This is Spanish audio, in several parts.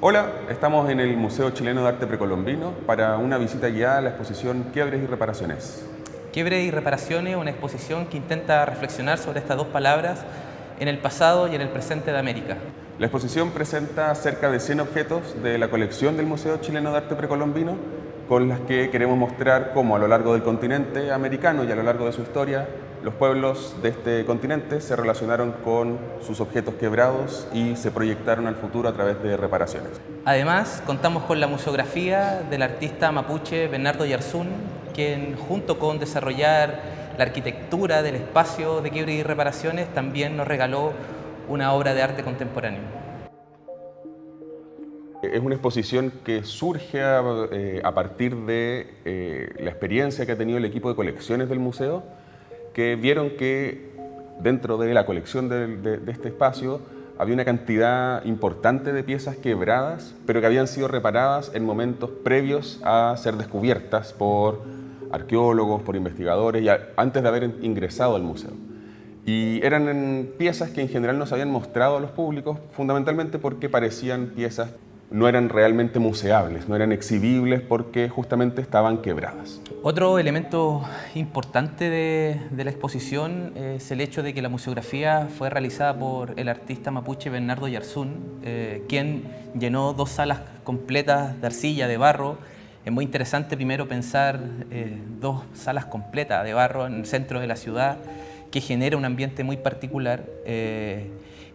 Hola, estamos en el Museo Chileno de Arte Precolombino para una visita guiada a la exposición Quiebres y Reparaciones. Quiebres y reparaciones, una exposición que intenta reflexionar sobre estas dos palabras en el pasado y en el presente de América. La exposición presenta cerca de 100 objetos de la colección del Museo Chileno de Arte Precolombino, con las que queremos mostrar cómo a lo largo del continente americano y a lo largo de su historia, los pueblos de este continente se relacionaron con sus objetos quebrados y se proyectaron al futuro a través de reparaciones. Además, contamos con la museografía del artista mapuche Bernardo Yarzún, quien junto con desarrollar la arquitectura del espacio de quiebres y reparaciones también nos regaló una obra de arte contemporáneo. Es una exposición que surge a partir de la experiencia que ha tenido el equipo de colecciones del museo, que vieron que dentro de la colección de este espacio había una cantidad importante de piezas quebradas, pero que habían sido reparadas en momentos previos a ser descubiertas por arqueólogos, por investigadores, y antes de haber ingresado al museo. Y eran piezas que en general no se habían mostrado a los públicos, fundamentalmente porque parecían piezas no eran realmente museables, no eran exhibibles porque justamente estaban quebradas. Otro elemento importante de la exposición es el hecho de que la museografía fue realizada por el artista mapuche Bernardo Yarzún, quien llenó dos salas completas de arcilla, de barro. Es muy interesante primero pensar dos salas completas de barro en el centro de la ciudad, que genera un ambiente muy particular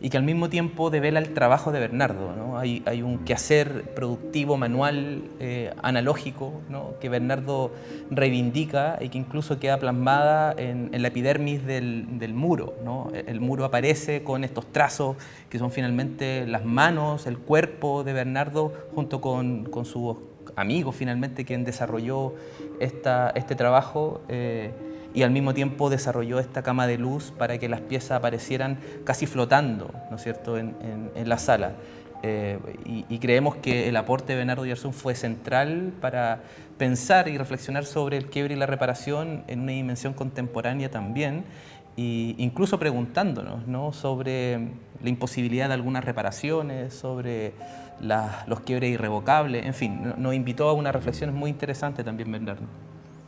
y que al mismo tiempo devela el trabajo de Bernardo, ¿no? Hay un quehacer productivo, manual, analógico, ¿no? Que Bernardo reivindica y que incluso queda plasmada en la epidermis del muro, ¿no? El muro aparece con estos trazos que son finalmente las manos, el cuerpo de Bernardo junto con sus amigos finalmente quien desarrolló este trabajo y al mismo tiempo desarrolló esta cama de luz para que las piezas aparecieran casi flotando, ¿no es cierto?, en la sala. Y creemos que el aporte de Bernardo Yarzún fue central para pensar y reflexionar sobre el quiebre y la reparación en una dimensión contemporánea también, e incluso preguntándonos, ¿no?, sobre la imposibilidad de algunas reparaciones, sobre los quiebres irrevocables, en fin, nos invitó a una reflexión muy interesante también Bernardo.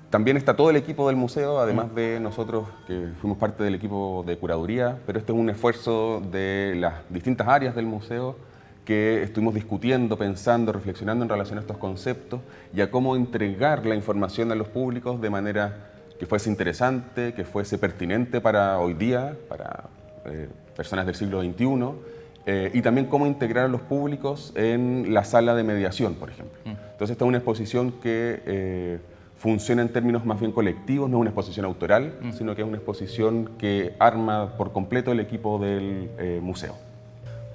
También está todo el equipo del museo, además de nosotros que fuimos parte del equipo de curaduría, pero este es un esfuerzo de las distintas áreas del museo que estuvimos discutiendo, pensando, reflexionando en relación a estos conceptos y a cómo entregar la información a los públicos de manera que fuese interesante, que fuese pertinente para hoy día, para personas del siglo XXI, y también cómo integrar a los públicos en la sala de mediación, por ejemplo. Entonces esta es una exposición que funciona en términos más bien colectivos, no es una exposición autoral, sino que es una exposición que arma por completo el equipo del museo.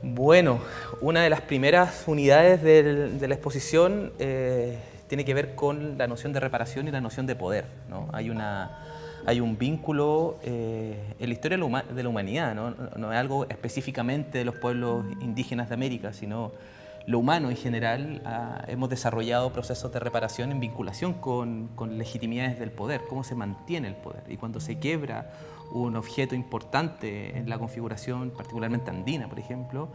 Bueno, una de las primeras unidades de la exposición tiene que ver con la noción de reparación y la noción de poder, ¿no? Hay un vínculo en la historia de la humanidad, ¿no? No es algo específicamente de los pueblos indígenas de América, sino lo humano en general. Hemos desarrollado procesos de reparación en vinculación con legitimidades del poder, cómo se mantiene el poder. Y cuando se quiebra un objeto importante en la configuración, particularmente andina, por ejemplo,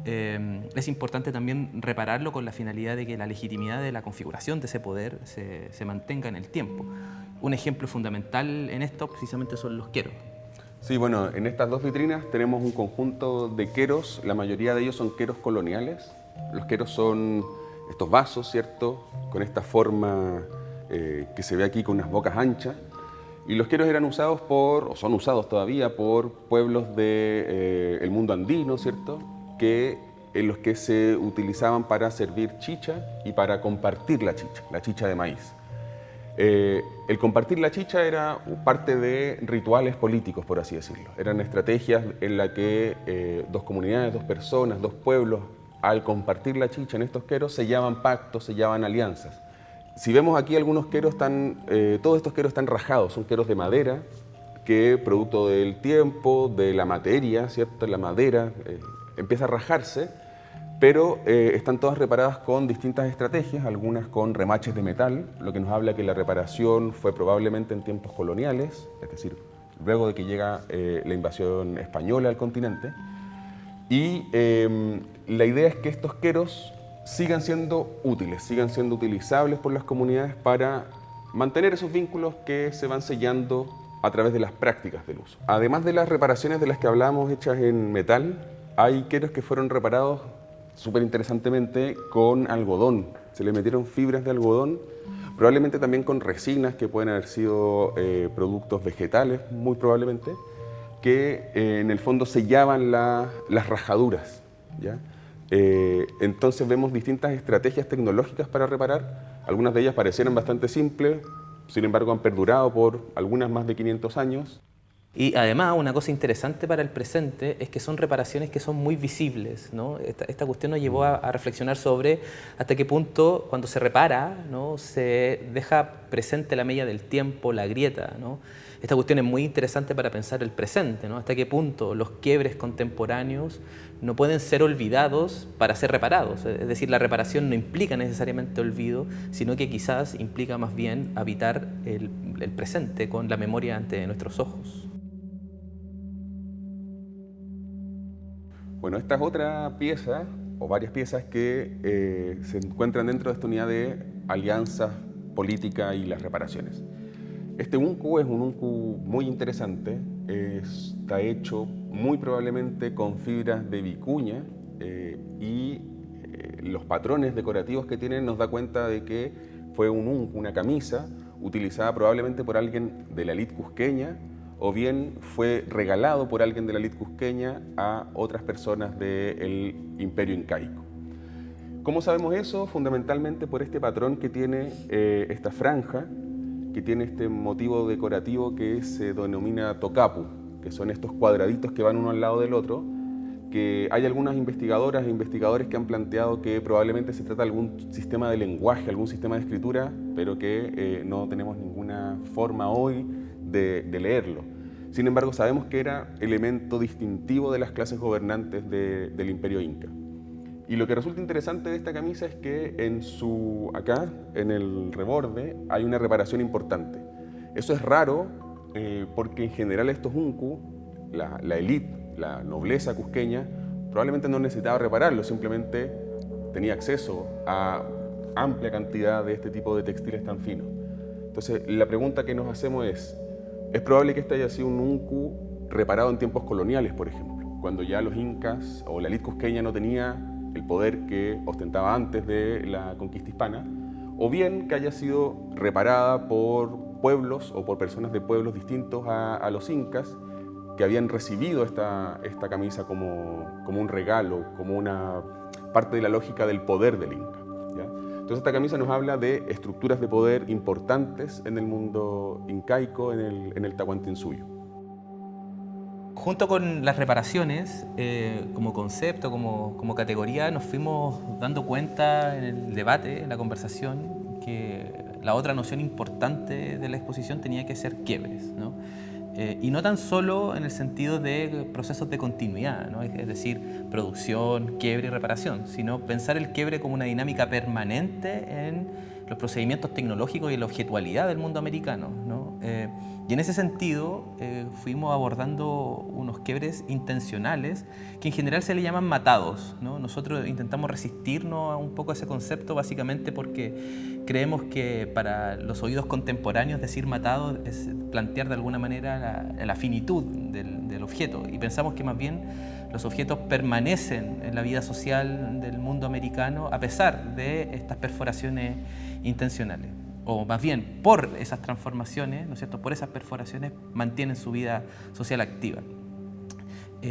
es importante también repararlo con la finalidad de que la legitimidad de la configuración de ese poder se mantenga en el tiempo. Un ejemplo fundamental en esto precisamente son los queros. Sí, bueno, en estas dos vitrinas tenemos un conjunto de queros, la mayoría de ellos son queros coloniales. Los queros son estos vasos, ¿cierto?, con esta forma que se ve aquí con unas bocas anchas. Y los queros eran usados o son usados todavía por pueblos del mundo andino, ¿cierto?, en los que se utilizaban para servir chicha y para compartir la chicha de maíz. El compartir la chicha era parte de rituales políticos, por así decirlo. Eran estrategias en las que dos comunidades, dos personas, dos pueblos, al compartir la chicha en estos queros, sellaban pactos, sellaban alianzas. Si vemos aquí algunos queros, todos estos queros están rajados, son queros de madera, que producto del tiempo, de la materia, ¿cierto?, la madera empieza a rajarse, pero están todas reparadas con distintas estrategias, algunas con remaches de metal, lo que nos habla que la reparación fue probablemente en tiempos coloniales, es decir, luego de que llega la invasión española al continente. Y la idea es que estos queros sigan siendo útiles, sigan siendo utilizables por las comunidades para mantener esos vínculos que se van sellando a través de las prácticas del uso. Además de las reparaciones de las que hablábamos hechas en metal, hay queros que fueron reparados súper interesantemente con algodón. Se le metieron fibras de algodón, probablemente también con resinas que pueden haber sido productos vegetales, muy probablemente, que en el fondo sellaban las rajaduras, ¿ya? Entonces vemos distintas estrategias tecnológicas para reparar. Algunas de ellas parecieran bastante simples, sin embargo han perdurado por algunas más de 500 años. Y además, una cosa interesante para el presente es que son reparaciones que son muy visibles, ¿no? Esta cuestión nos llevó a reflexionar sobre hasta qué punto, cuando se repara, ¿no?, se deja presente la mella del tiempo, la grieta, ¿no? Esta cuestión es muy interesante para pensar el presente, ¿no? Hasta qué punto los quiebres contemporáneos no pueden ser olvidados para ser reparados. Es decir, la reparación no implica necesariamente olvido, sino que quizás implica más bien habitar el presente con la memoria ante nuestros ojos. Bueno, esta es otra pieza, o varias piezas que se encuentran dentro de esta unidad de alianzas políticas y las reparaciones. Este uncu es un uncu muy interesante, está hecho muy probablemente con fibras de vicuña y los patrones decorativos que tienen nos da cuenta de que fue un uncu, una camisa, utilizada probablemente por alguien de la élite cusqueña, o bien fue regalado por alguien de la élite cusqueña a otras personas del imperio incaico. ¿Cómo sabemos eso? Fundamentalmente por este patrón que tiene esta franja, que tiene este motivo decorativo que se denomina tocapu, que son estos cuadraditos que van uno al lado del otro, que hay algunas investigadoras e investigadores que han planteado que probablemente se trata de algún sistema de lenguaje, algún sistema de escritura, pero que no tenemos ninguna forma hoy de leerlo. Sin embargo, sabemos que era elemento distintivo de las clases gobernantes del Imperio Inca. Y lo que resulta interesante de esta camisa es que acá, en el reborde, hay una reparación importante. Eso es raro porque en general estos uncu, la élite, la nobleza cusqueña, probablemente no necesitaba repararlo, simplemente tenía acceso a amplia cantidad de este tipo de textiles tan finos. Entonces, la pregunta que nos hacemos es probable que este haya sido un uncu reparado en tiempos coloniales, por ejemplo, cuando ya los incas o la élite cusqueña no tenía el poder que ostentaba antes de la conquista hispana, o bien que haya sido reparada por pueblos o por personas de pueblos distintos a los incas que habían recibido esta camisa como un regalo, como una parte de la lógica del poder del inca, ¿ya? Entonces esta camisa nos habla de estructuras de poder importantes en el mundo incaico, en el Tahuantinsuyo. Junto con las reparaciones, como concepto, como categoría, nos fuimos dando cuenta en el debate, en la conversación, que la otra noción importante de la exposición tenía que ser quiebres, ¿no? Y no tan solo en el sentido de procesos de continuidad, ¿no? Es decir, producción, quiebre y reparación, sino pensar el quiebre como una dinámica permanente en los procedimientos tecnológicos y la objetualidad del mundo americano, ¿no? Y en ese sentido fuimos abordando unos quiebres intencionales que en general se le llaman matados, ¿no? Nosotros intentamos resistirnos a un poco a ese concepto básicamente porque creemos que para los oídos contemporáneos decir matado es plantear de alguna manera la finitud del objeto, y pensamos que más bien los objetos permanecen en la vida social del mundo americano a pesar de estas perforaciones intencionales, o más bien por esas transformaciones, ¿no es cierto?, por esas perforaciones mantienen su vida social activa.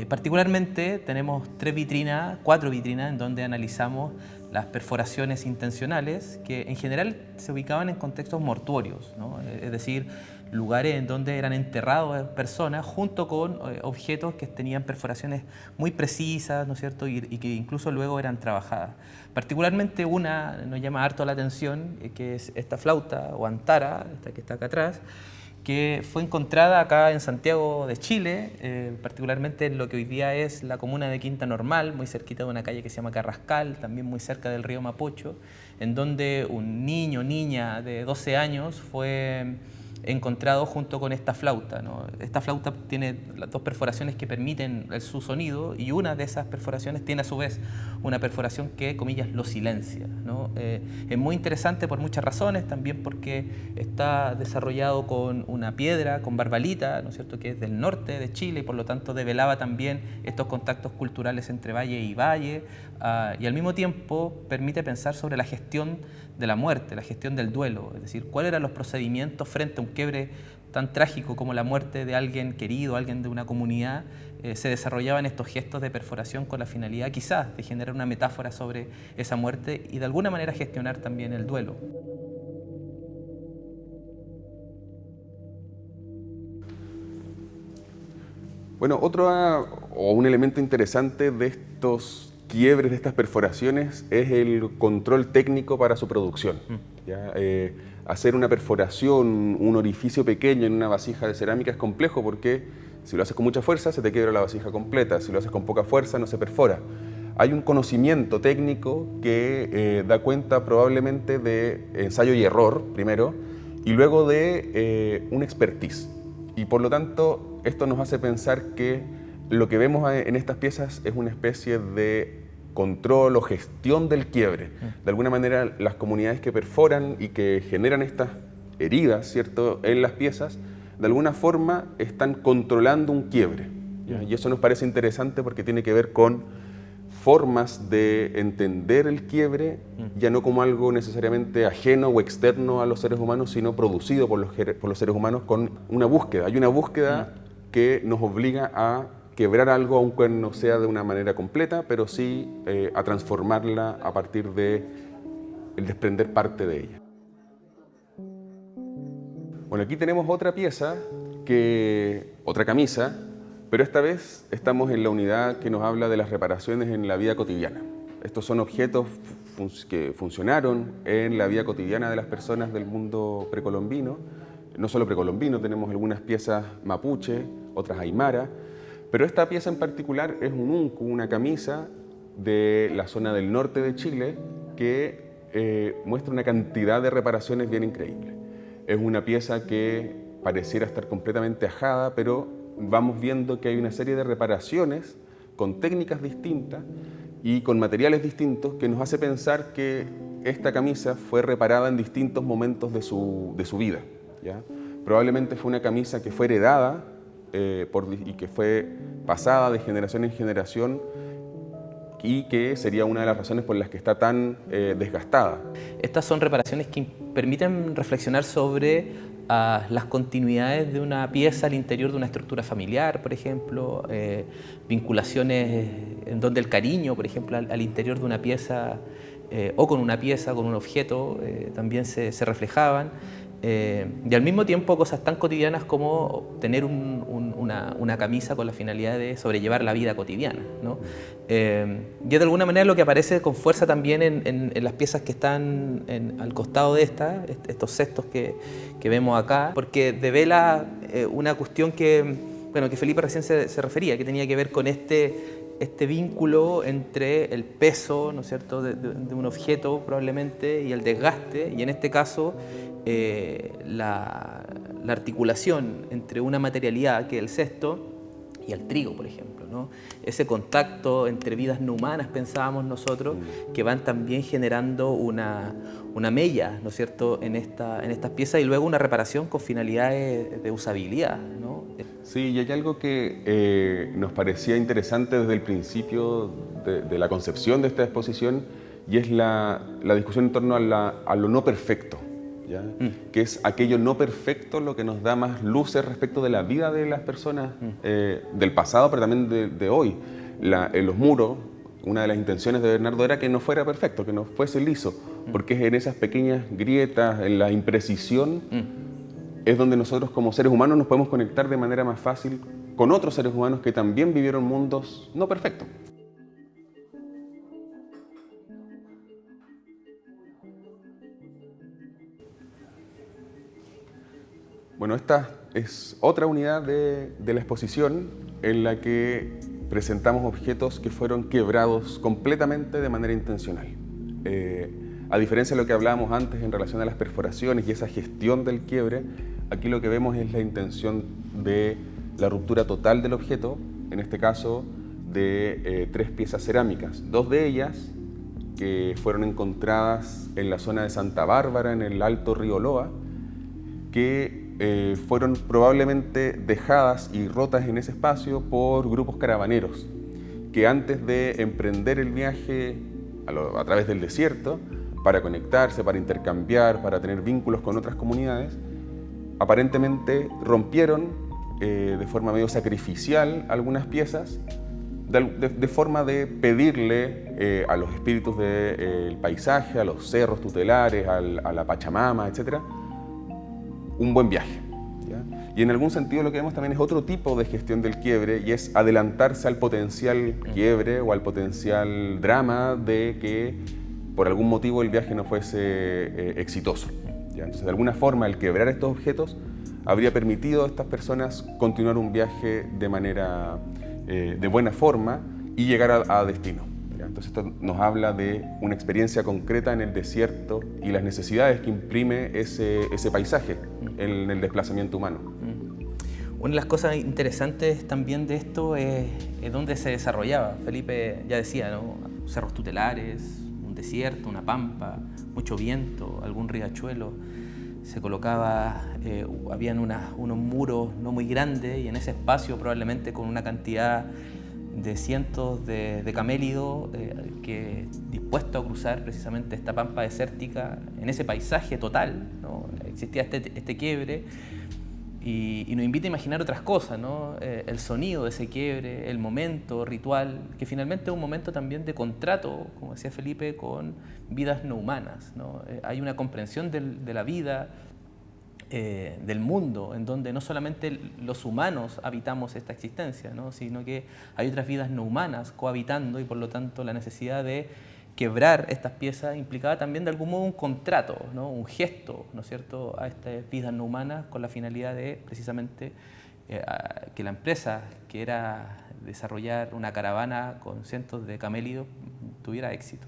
Particularmente tenemos 4 vitrinas en donde analizamos las perforaciones intencionales que en general se ubicaban en contextos mortuorios, ¿no? Es decir, lugares en donde eran enterrados personas junto con objetos que tenían perforaciones muy precisas, ¿no es cierto?, y que incluso luego eran trabajadas. Particularmente una nos llama harto la atención, que es esta flauta o antara, esta que está acá atrás, que fue encontrada acá en Santiago de Chile, particularmente en lo que hoy día es la comuna de Quinta Normal, muy cerquita de una calle que se llama Carrascal, también muy cerca del río Mapocho, en donde un niño o niña de 12 años fue encontrado junto con esta flauta, ¿no? Esta flauta tiene las dos perforaciones que permiten su sonido, y una de esas perforaciones tiene a su vez una perforación que, comillas, lo silencia, ¿no? Es muy interesante por muchas razones, también porque está desarrollado con una piedra, con barbalita, ¿no es cierto?, que es del norte de Chile, y por lo tanto develaba también estos contactos culturales entre valle y valle, y al mismo tiempo permite pensar sobre la gestión de la muerte, la gestión del duelo, es decir, cuáles eran los procedimientos frente a un quiebre tan trágico como la muerte de alguien querido, alguien de una comunidad. Se desarrollaban estos gestos de perforación con la finalidad quizás de generar una metáfora sobre esa muerte y de alguna manera gestionar también el duelo. Bueno, un elemento interesante de estos quiebres, de estas perforaciones, es el control técnico para su producción. ¿Ya? Hacer una perforación, un orificio pequeño en una vasija de cerámica es complejo porque si lo haces con mucha fuerza se te quiebra la vasija completa, si lo haces con poca fuerza no se perfora. Hay un conocimiento técnico que da cuenta probablemente de ensayo y error, primero, y luego de un expertise. Y por lo tanto, esto nos hace pensar que lo que vemos en estas piezas es una especie de control o gestión del quiebre. De alguna manera, las comunidades que perforan y que generan estas heridas, ¿cierto?, en las piezas, de alguna forma están controlando un quiebre, ¿ya? Y eso nos parece interesante porque tiene que ver con formas de entender el quiebre, ya no como algo necesariamente ajeno o externo a los seres humanos, sino producido por los seres humanos con una búsqueda. Hay una búsqueda que nos obliga a quebrar algo, aunque no sea de una manera completa, pero sí a transformarla a partir de el desprender parte de ella. Bueno, aquí tenemos otra pieza, otra camisa, pero esta vez estamos en la unidad que nos habla de las reparaciones en la vida cotidiana. Estos son objetos que funcionaron en la vida cotidiana de las personas del mundo precolombino. No solo precolombino, tenemos algunas piezas mapuche, otras aymara, pero esta pieza en particular es un uncu, una camisa de la zona del norte de Chile que muestra una cantidad de reparaciones bien increíble. Es una pieza que pareciera estar completamente ajada, pero vamos viendo que hay una serie de reparaciones con técnicas distintas y con materiales distintos que nos hace pensar que esta camisa fue reparada en distintos momentos de su vida, ¿ya? Probablemente fue una camisa que fue heredada y que fue pasada de generación en generación y que sería una de las razones por las que está tan desgastada. Estas son reparaciones que permiten reflexionar sobre las continuidades de una pieza al interior de una estructura familiar, por ejemplo, vinculaciones en donde el cariño, por ejemplo, al interior de una pieza o con una pieza, con un objeto, también se reflejaban. Y al mismo tiempo cosas tan cotidianas como tener una camisa con la finalidad de sobrellevar la vida cotidiana, ¿no? Y es de alguna manera lo que aparece con fuerza también en las piezas que están al costado de estos cestos que vemos acá, porque devela una cuestión que Felipe recién se refería, que tenía que ver con este vínculo entre el peso, ¿no es cierto?, de un objeto probablemente y el desgaste, y en este caso la articulación entre una materialidad que es el cesto y el trigo, por ejemplo, ¿no? Ese contacto entre vidas no humanas, pensábamos nosotros, que van también generando una mella, ¿no es cierto?, en estas piezas, y luego una reparación con finalidades de usabilidad, ¿no? Sí, y hay algo que nos parecía interesante desde el principio de la concepción de esta exposición, y es la discusión en torno a lo no perfecto, ¿ya? Que es aquello no perfecto lo que nos da más luces respecto de la vida de las personas del pasado, pero también de hoy. En los muros, una de las intenciones de Bernardo era que no fuera perfecto, que no fuese liso, porque es en esas pequeñas grietas, en la imprecisión, es donde nosotros como seres humanos nos podemos conectar de manera más fácil con otros seres humanos que también vivieron mundos no perfectos. Bueno, esta es otra unidad de la exposición en la que presentamos objetos que fueron quebrados completamente de manera intencional. A diferencia de lo que hablábamos antes en relación a las perforaciones y esa gestión del quiebre, aquí lo que vemos es la intención de la ruptura total del objeto, en este caso de 3 piezas cerámicas, 2 de ellas que fueron encontradas en la zona de Santa Bárbara, en el Alto Río Loa, que fueron probablemente dejadas y rotas en ese espacio por grupos caravaneros, que antes de emprender el viaje a través del desierto, para conectarse, para intercambiar, para tener vínculos con otras comunidades, aparentemente rompieron de forma medio sacrificial algunas piezas, de forma de pedirle a los espíritus del paisaje, a los cerros tutelares, a la Pachamama, etc., un buen viaje, ¿ya? Y en algún sentido lo que vemos también es otro tipo de gestión del quiebre, y es adelantarse al potencial quiebre o al potencial drama de que por algún motivo el viaje no fuese exitoso, ¿ya? Entonces, de alguna forma, el quebrar estos objetos habría permitido a estas personas continuar un viaje de manera de buena forma y llegar a destino, ¿ya? Entonces esto nos habla de una experiencia concreta en el desierto y las necesidades que imprime ese paisaje en el desplazamiento humano. Una de las cosas interesantes también de esto es dónde se desarrollaba. Felipe ya decía, ¿no? Cerros tutelares, un desierto, una pampa, mucho viento, algún riachuelo. Se colocaba, habían unos muros no muy grandes, y en ese espacio probablemente con una cantidad de cientos de camélidos que dispuestos a cruzar precisamente esta pampa desértica en ese paisaje total, ¿no? Existía este quiebre y nos invita a imaginar otras cosas, ¿no? El sonido de ese quiebre, el momento ritual, que finalmente es un momento también de contrato, como decía Felipe, con vidas no humanas, ¿no? Hay una comprensión de la vida, del mundo, en donde no solamente los humanos habitamos esta existencia, ¿no? Sino que hay otras vidas no humanas cohabitando, y por lo tanto la necesidad de quebrar estas piezas implicaba también de algún modo un contrato, ¿no? Un gesto, ¿no es cierto?, a estas vidas no humanas, con la finalidad de precisamente que la empresa, que era desarrollar una caravana con cientos de camélidos, tuviera éxito.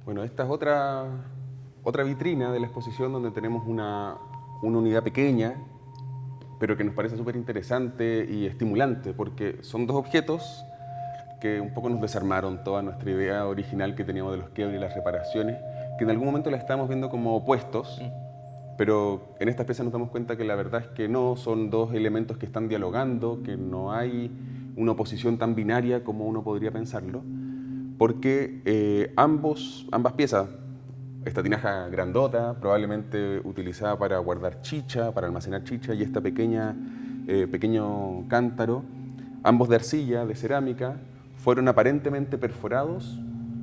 Bueno, esta es otra vitrina de la exposición, donde tenemos una unidad pequeña, pero que nos parece súper interesante y estimulante, porque son 2 objetos que un poco nos desarmaron toda nuestra idea original que teníamos de los quiebres y las reparaciones, que en algún momento las estábamos viendo como opuestos, pero en estas piezas nos damos cuenta que la verdad es que no, son 2 elementos que están dialogando, que no hay una oposición tan binaria como uno podría pensarlo, porque ambas piezas, esta tinaja grandota, probablemente utilizada para guardar chicha, para almacenar chicha, y esta pequeño cántaro, ambos de arcilla, de cerámica, fueron aparentemente perforados,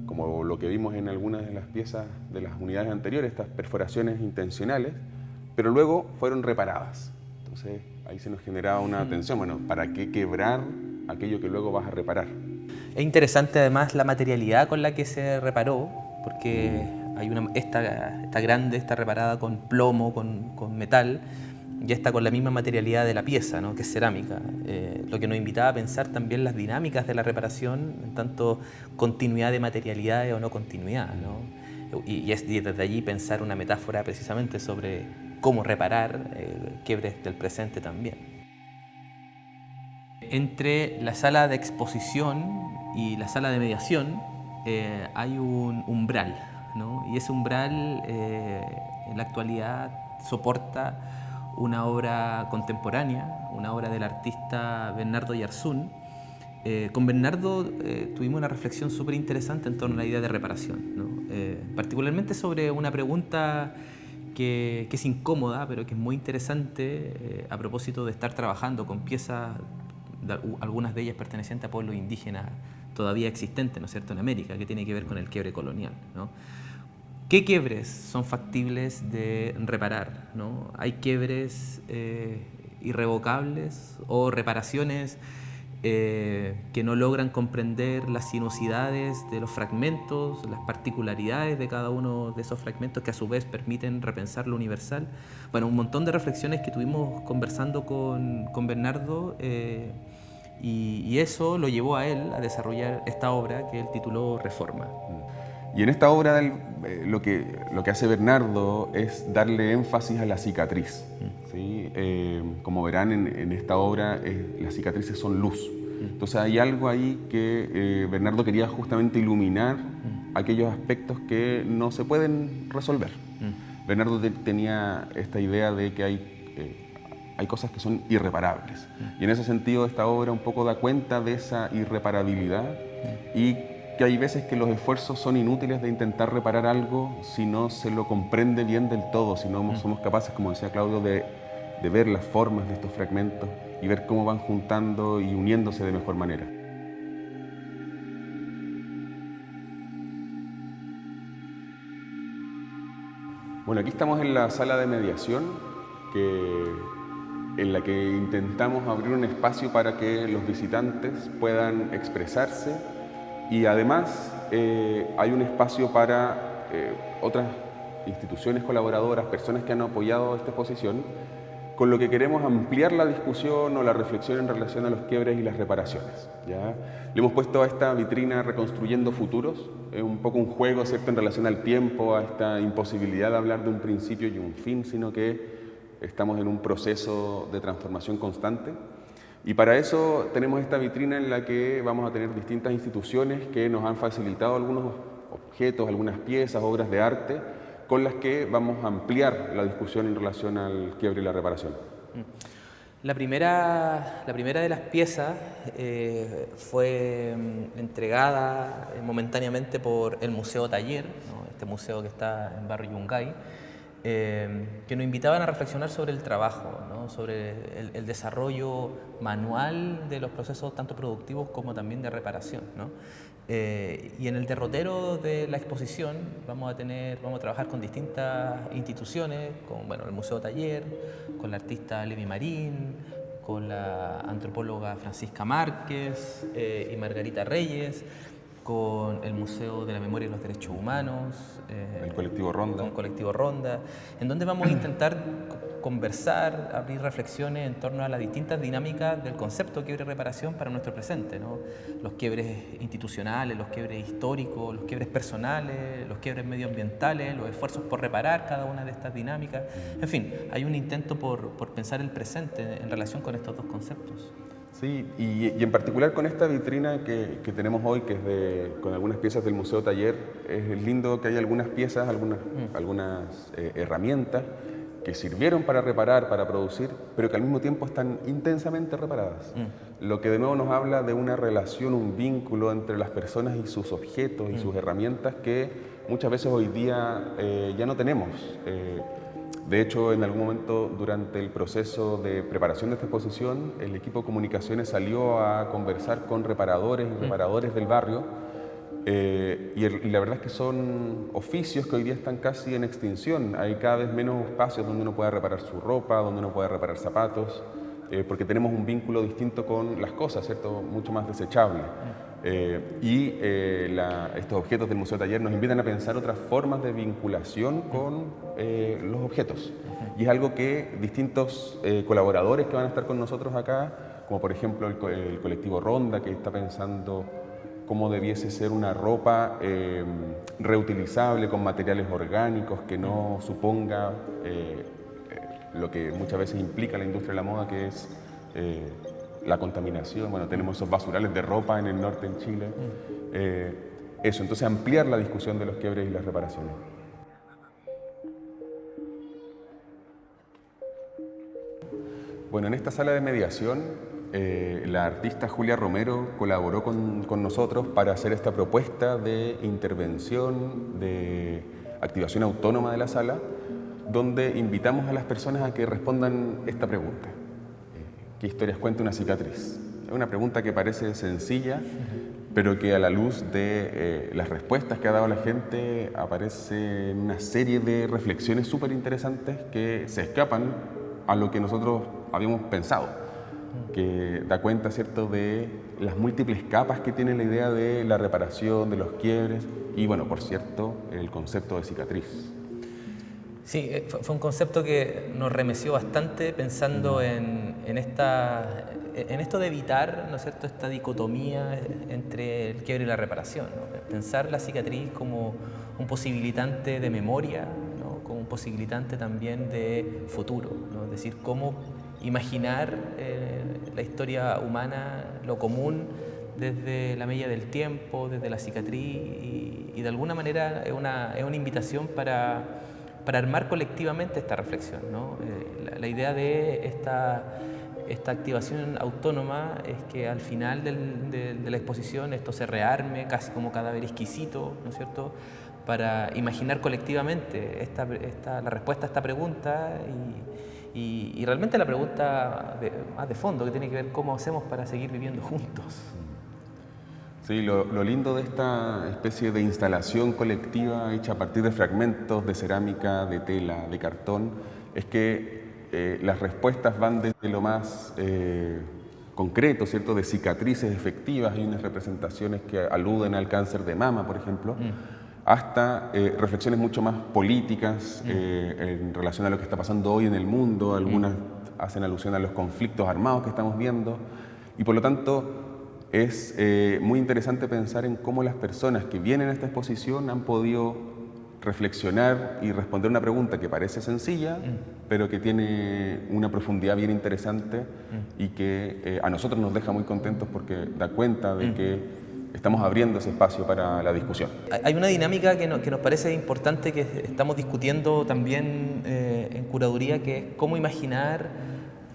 como lo que vimos en algunas de las piezas de las unidades anteriores, estas perforaciones intencionales, pero luego fueron reparadas. Entonces ahí se nos generaba una tensión, bueno, ¿para qué quebrar aquello que luego vas a reparar? Es interesante además la materialidad con la que se reparó, porque hay esta grande está reparada con plomo, con metal, y esta con la misma materialidad de la pieza, ¿no?, que es cerámica. Lo que nos invitaba a pensar también las dinámicas de la reparación, en tanto continuidad de materialidades o no continuidad, ¿no? Y desde allí pensar una metáfora precisamente sobre cómo reparar quiebres del presente también. Entre la sala de exposición y la sala de mediación hay un umbral, ¿no? Y ese umbral en la actualidad soporta una obra contemporánea, una obra del artista Bernardo Yarzún. Con Bernardo tuvimos una reflexión súper interesante en torno a la idea de reparación, ¿no? Particularmente sobre una pregunta que es incómoda, pero que es muy interesante a propósito de estar trabajando con piezas, algunas de ellas pertenecientes a pueblos indígenas todavía existentes, ¿no es cierto?, en América, que tiene que ver con el quiebre colonial, ¿no? ¿Qué quiebres son factibles de reparar, ¿no? ¿Hay quiebres irrevocables o reparaciones que no logran comprender las sinuosidades de los fragmentos, las particularidades de cada uno de esos fragmentos, que a su vez permiten repensar lo universal? Bueno, un montón de reflexiones que tuvimos conversando con Bernardo, y eso lo llevó a él a desarrollar esta obra que él tituló Reforma. Y en esta obra lo que hace Bernardo es darle énfasis a la cicatriz. ¿Sí? Como verán en esta obra, las cicatrices son luz. Entonces hay algo ahí que Bernardo quería justamente iluminar aquellos aspectos que no se pueden resolver. Bernardo tenía esta idea de que hay cosas que son irreparables. Y en ese sentido esta obra un poco da cuenta de esa irreparabilidad y que hay veces que los esfuerzos son inútiles de intentar reparar algo si no se lo comprende bien del todo, si no somos capaces, como decía Claudio, de ver las formas de estos fragmentos y ver cómo van juntando y uniéndose de mejor manera. Bueno, aquí estamos en la sala de mediación, en la que intentamos abrir un espacio para que los visitantes puedan expresarse y además hay un espacio para otras instituciones colaboradoras, personas que han apoyado esta exposición, con lo que queremos ampliar la discusión o la reflexión en relación a los quiebres y las reparaciones. ¿Ya? Le hemos puesto a esta vitrina Reconstruyendo Futuros, un poco un juego, ¿cierto?, en relación al tiempo, a esta imposibilidad de hablar de un principio y un fin, sino que estamos en un proceso de transformación constante. Y para eso tenemos esta vitrina en la que vamos a tener distintas instituciones que nos han facilitado algunos objetos, algunas piezas, obras de arte, con las que vamos a ampliar la discusión en relación al quiebre y la reparación. La primera de las piezas fue entregada momentáneamente por el Museo Taller, ¿no? Este museo que está en Barrio Yungay, que nos invitaban a reflexionar sobre el trabajo, ¿no? Sobre el desarrollo manual de los procesos tanto productivos como también de reparación, ¿no? Y en el derrotero de la exposición vamos a trabajar con distintas instituciones, con el Museo Taller, con la artista Levi Marín, con la antropóloga Francisca Márquez y Margarita Reyes, con el Museo de la Memoria y los Derechos Humanos, el colectivo Ronda. Con Colectivo Ronda, en donde vamos a intentar conversar, abrir reflexiones en torno a las distintas dinámicas del concepto quiebre y reparación para nuestro presente, ¿no? Los quiebres institucionales, los quiebres históricos, los quiebres personales, los quiebres medioambientales, los esfuerzos por reparar cada una de estas dinámicas. En fin, hay un intento por pensar el presente en relación con estos dos conceptos. Sí, y en particular con esta vitrina que tenemos hoy, que es con algunas piezas del Museo Taller, es lindo que hay algunas piezas, algunas herramientas que sirvieron para reparar, para producir, pero que al mismo tiempo están intensamente reparadas. Lo que de nuevo nos habla de una relación, un vínculo entre las personas y sus objetos y sus herramientas que muchas veces hoy día ya no tenemos. De hecho, en algún momento durante el proceso de preparación de esta exposición, el equipo de comunicaciones salió a conversar con reparadores y reparadores del barrio y la verdad es que son oficios que hoy día están casi en extinción. Hay cada vez menos espacios donde uno pueda reparar su ropa, donde uno pueda reparar zapatos, porque tenemos un vínculo distinto con las cosas, ¿cierto? Mucho más desechable. Estos objetos del Museo Taller nos invitan a pensar otras formas de vinculación con los objetos. Y es algo que distintos colaboradores que van a estar con nosotros acá, como por ejemplo el colectivo Ronda, que está pensando cómo debiese ser una ropa reutilizable con materiales orgánicos, que no suponga lo que muchas veces implica la industria de la moda, que es la contaminación. Bueno, tenemos esos basurales de ropa en el norte, en Chile. Entonces ampliar la discusión de los quiebres y las reparaciones. Bueno, en esta sala de mediación, la artista Julia Romero colaboró con nosotros para hacer esta propuesta de intervención, de activación autónoma de la sala, donde invitamos a las personas a que respondan esta pregunta. ¿Qué historias cuenta una cicatriz? Es una pregunta que parece sencilla, pero que a la luz de las respuestas que ha dado la gente aparece una serie de reflexiones súper interesantes que se escapan a lo que nosotros habíamos pensado, que da cuenta, ¿cierto?, de las múltiples capas que tiene la idea de la reparación, de los quiebres y, bueno, por cierto, el concepto de cicatriz. Sí, fue un concepto que nos remeció bastante pensando en esto de evitar, ¿no es cierto?, esta dicotomía entre el quiebre y la reparación, ¿no? pensar la cicatriz como un posibilitante de memoria, ¿no? Como un posibilitante también de futuro, ¿no? Es decir, cómo imaginar la historia humana, lo común, desde la mella del tiempo, desde la cicatriz, y de alguna manera es una invitación para armar colectivamente esta reflexión, ¿no? La idea de esta activación autónoma es que al final de la exposición esto se rearme casi como cadáver exquisito, ¿no es cierto?, para imaginar colectivamente la respuesta a esta pregunta y realmente la pregunta más de fondo, que tiene que ver cómo hacemos para seguir viviendo juntos. Sí, lo lindo de esta especie de instalación colectiva hecha a partir de fragmentos de cerámica, de tela, de cartón, es que las respuestas van desde lo más concreto, ¿cierto?, de cicatrices efectivas. Hay unas representaciones que aluden al cáncer de mama, por ejemplo, hasta reflexiones mucho más políticas en relación a lo que está pasando hoy en el mundo. Algunas hacen alusión a los conflictos armados que estamos viendo, y por lo tanto es muy interesante pensar en cómo las personas que vienen a esta exposición han podido reflexionar y responder una pregunta que parece sencilla, pero que tiene una profundidad bien interesante y que a nosotros nos deja muy contentos porque da cuenta de que estamos abriendo ese espacio para la discusión. Hay una dinámica que nos parece importante, que estamos discutiendo también en curaduría, que es cómo imaginar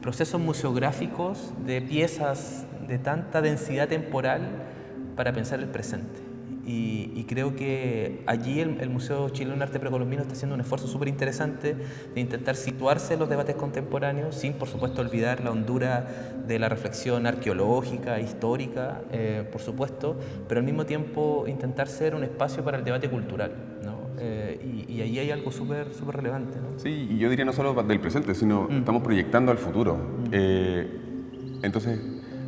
procesos museográficos de piezas de tanta densidad temporal para pensar el presente. Y creo que allí el Museo Chileno de Arte Precolombino está haciendo un esfuerzo súper interesante de intentar situarse en los debates contemporáneos, sin por supuesto olvidar la hondura de la reflexión arqueológica, histórica, por supuesto, pero al mismo tiempo intentar ser un espacio para el debate cultural, ¿no? Y ahí hay algo súper relevante, ¿no? Sí, y yo diría no solo del presente, sino estamos proyectando al futuro. Entonces,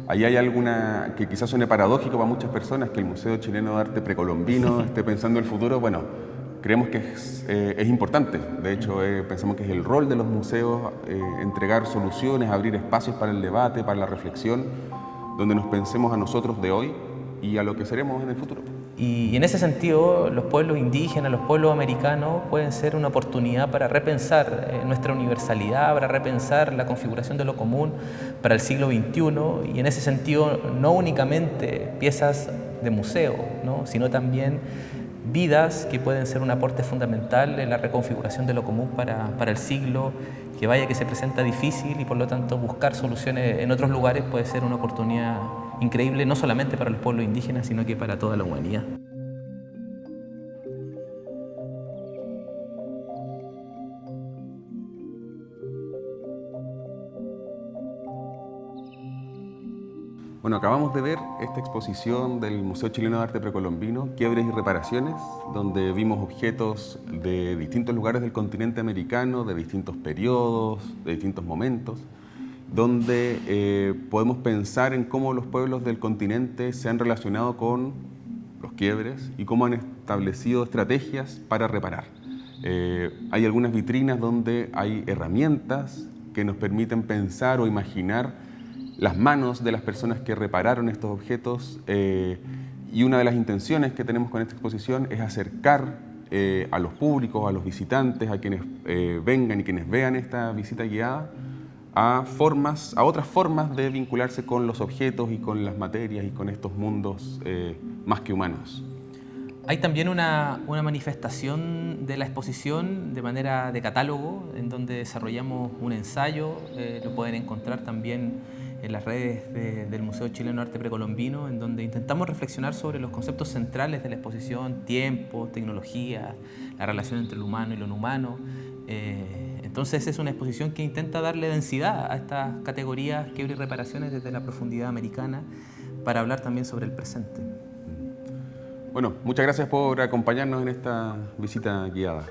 ahí hay alguna que quizás suene paradójico para muchas personas, que el Museo Chileno de Arte Precolombino esté pensando el futuro. Bueno, creemos que es importante. De hecho, pensamos que es el rol de los museos entregar soluciones, abrir espacios para el debate, para la reflexión, donde nos pensemos a nosotros de hoy y a lo que seremos en el futuro. Y en ese sentido, los pueblos indígenas, los pueblos americanos pueden ser una oportunidad para repensar nuestra universalidad, para repensar la configuración de lo común para el siglo XXI, y en ese sentido no únicamente piezas de museo, ¿no?, sino también vidas que pueden ser un aporte fundamental en la reconfiguración de lo común para el siglo que se presenta difícil, y por lo tanto buscar soluciones en otros lugares puede ser una oportunidad increíble, no solamente para los pueblos indígenas, sino que para toda la humanidad. Bueno, acabamos de ver esta exposición del Museo Chileno de Arte Precolombino, Quiebres y Reparaciones, donde vimos objetos de distintos lugares del continente americano, de distintos periodos, de distintos momentos, donde podemos pensar en cómo los pueblos del continente se han relacionado con los quiebres y cómo han establecido estrategias para reparar. Hay algunas vitrinas donde hay herramientas que nos permiten pensar o imaginar las manos de las personas que repararon estos objetos, y una de las intenciones que tenemos con esta exposición es acercar a los públicos, a los visitantes, a quienes vengan y quienes vean esta visita guiada, a otras formas de vincularse con los objetos y con las materias y con estos mundos más que humanos. Hay también una manifestación de la exposición de manera de catálogo, en donde desarrollamos un ensayo. Lo pueden encontrar también en las redes del Museo Chileno de Arte Precolombino, en donde intentamos reflexionar sobre los conceptos centrales de la exposición: tiempo, tecnología, la relación entre lo humano y lo no humano. Entonces es una exposición que intenta darle densidad a estas categorías, quiebres y reparaciones, desde la profundidad americana, para hablar también sobre el presente. Bueno, muchas gracias por acompañarnos en esta visita guiada.